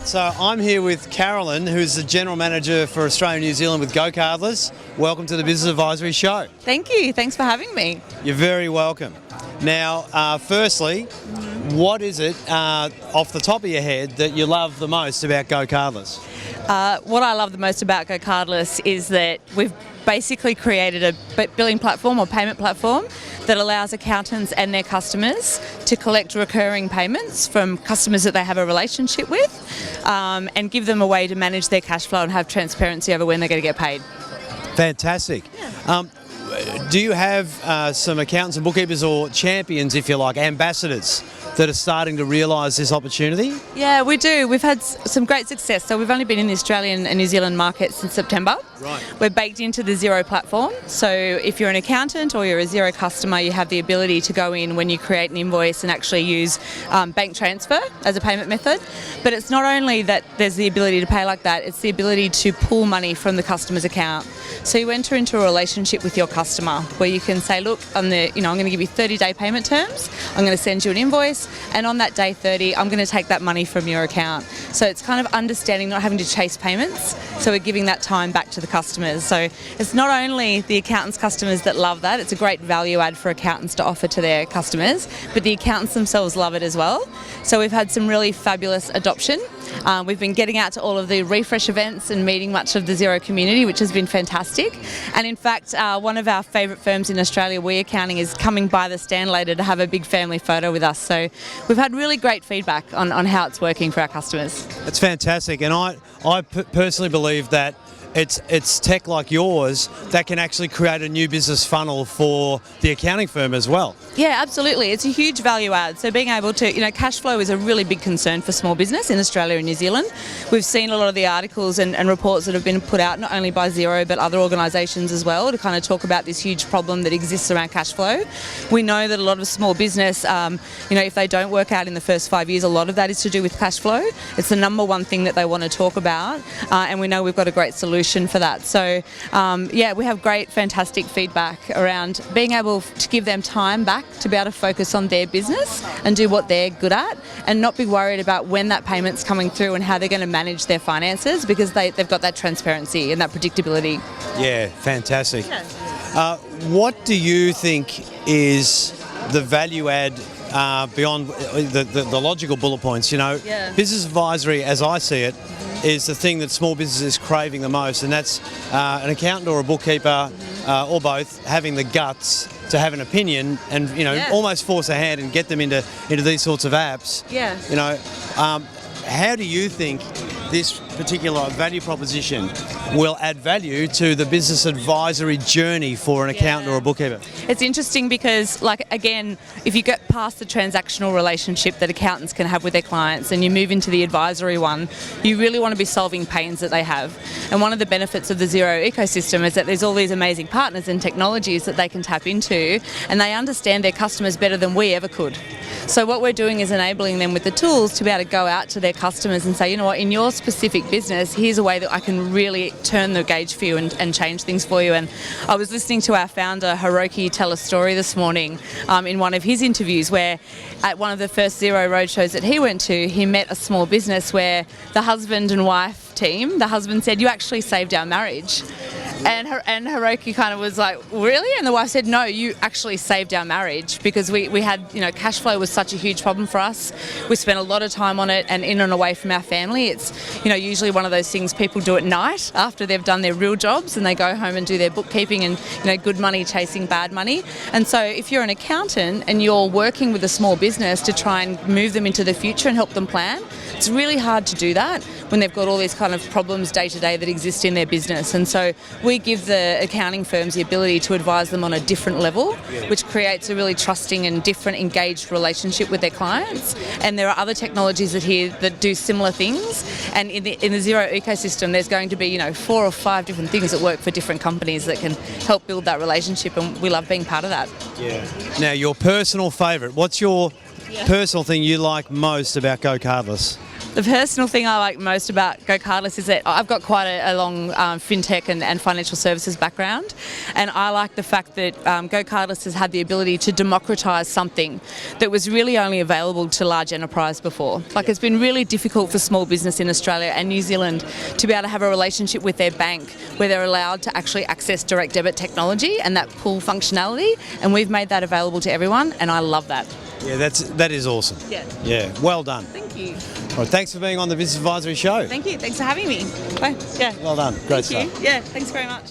right, so I'm here with Carolyn, who's the General Manager for Australia and New Zealand with GoCardless. Welcome to the Business Advisory Show. Thank you. Thanks for having me. You're very welcome. Now, firstly, what is it, off the top of your head, that you love the most about GoCardless? What I love the most about GoCardless is that we've basically created a billing platform or payment platform that allows accountants and their customers to collect recurring payments from customers that they have a relationship with, and give them a way to manage their cash flow and have transparency over when they're going to get paid. Fantastic. Yeah. Do you have some accountants and bookkeepers, or champions, if you like, ambassadors, that are starting to realise this opportunity? Yeah, we do. We've had some great success. So we've only been in the Australian and New Zealand market since September. Right. We're baked into the Xero platform. So if you're an accountant or you're a Xero customer, you have the ability to go in when you create an invoice and actually use bank transfer as a payment method. But it's not only that there's the ability to pay like that, it's the ability to pull money from the customer's account. So you enter into a relationship with your customer where you can say, look, I'm going to give you 30-day payment terms. I'm going to send you an invoice, and on that day 30, I'm going to take that money from your account. So it's kind of understanding not having to chase payments. So we're giving that time back to the customers. So it's not only the accountants' customers that love that, it's a great value add for accountants to offer to their customers, but the accountants themselves love it as well. So we've had some really fabulous adoption. We've been getting out to all of the refresh events and meeting much of the Xero community, which has been fantastic. And in fact, one of our favourite firms in Australia, We Accounting, is coming by the stand later to have a big family photo with us. So we've had really great feedback on how it's working for our customers. It's fantastic, and I personally believe that it's tech like yours that can actually create a new business funnel for the accounting firm as well. Yeah, absolutely. It's a huge value add. So being able to, cash flow is a really big concern for small business in Australia and New Zealand. We've seen a lot of the articles and reports that have been put out, not only by Xero, but other organisations as well, to kind of talk about this huge problem that exists around cash flow. We know that a lot of small business, if they don't work out in the first 5 years, a lot of that is to do with cash flow. It's the number one thing that they want to talk about, and we know we've got a great solution for that. So we have great, fantastic feedback around being able to give them time back to be able to focus on their business and do what they're good at, and not be worried about when that payment's coming through and how they're going to manage their finances, because they've got that transparency and that predictability. Yeah, fantastic. Yeah. What do you think is the value add beyond the logical bullet points? Business advisory, as I see it, is the thing that small business is craving the most, and that's an accountant or a bookkeeper, or both, having the guts to have an opinion and almost force a hand and get them into these sorts of apps. Yeah. How do you think this particular value proposition will add value to the business advisory journey for an accountant or a bookkeeper? It's interesting because, again, if you get past the transactional relationship that accountants can have with their clients and you move into the advisory one, you really want to be solving pains that they have. And one of the benefits of the Xero ecosystem is that there's all these amazing partners and technologies that they can tap into, and they understand their customers better than we ever could. So what we're doing is enabling them with the tools to be able to go out to their customers and say, you know what, in your specific business, here's a way that I can really turn the gauge for you and change things for you. And I was listening to our founder, Hiroki, tell a story this morning in one of his interviews, where at one of the first Xero roadshows that he went to, he met a small business where the husband and wife team, the husband said, "You actually saved our marriage." And Hiroki kind of was like, really? And the wife said, no, you actually saved our marriage, because we had, cash flow was such a huge problem for us. We spent a lot of time on it and in and away from our family. It's, usually one of those things people do at night after they've done their real jobs, and they go home and do their bookkeeping and, good money chasing bad money. And so if you're an accountant and you're working with a small business to try and move them into the future and help them plan, it's really hard to do that when they've got all these kind of problems day to day that exist in their business. And so we give the accounting firms the ability to advise them on a different level, which creates a really trusting and different engaged relationship with their clients. And there are other technologies that do similar things. And in the Xero ecosystem, there's going to be 4 or 5 different things that work for different companies that can help build that relationship, and we love being part of that. Yeah. Now, your personal favourite, what's your personal thing you like most about GoCardless? The personal thing I like most about GoCardless is that I've got quite a long fintech and financial services background, and I like the fact that GoCardless has had the ability to democratise something that was really only available to large enterprise before. Like, it's been really difficult for small business in Australia and New Zealand to be able to have a relationship with their bank where they're allowed to actually access direct debit technology and that pull functionality, and we've made that available to everyone, and I love that. Yeah, that is awesome. Yeah. Yeah, well done. Thank you. Well, thanks for being on the Business Advisory Show. Thank you. Thanks for having me. Bye. Yeah. Well done. Great Thank stuff. you. Yeah, thanks very much.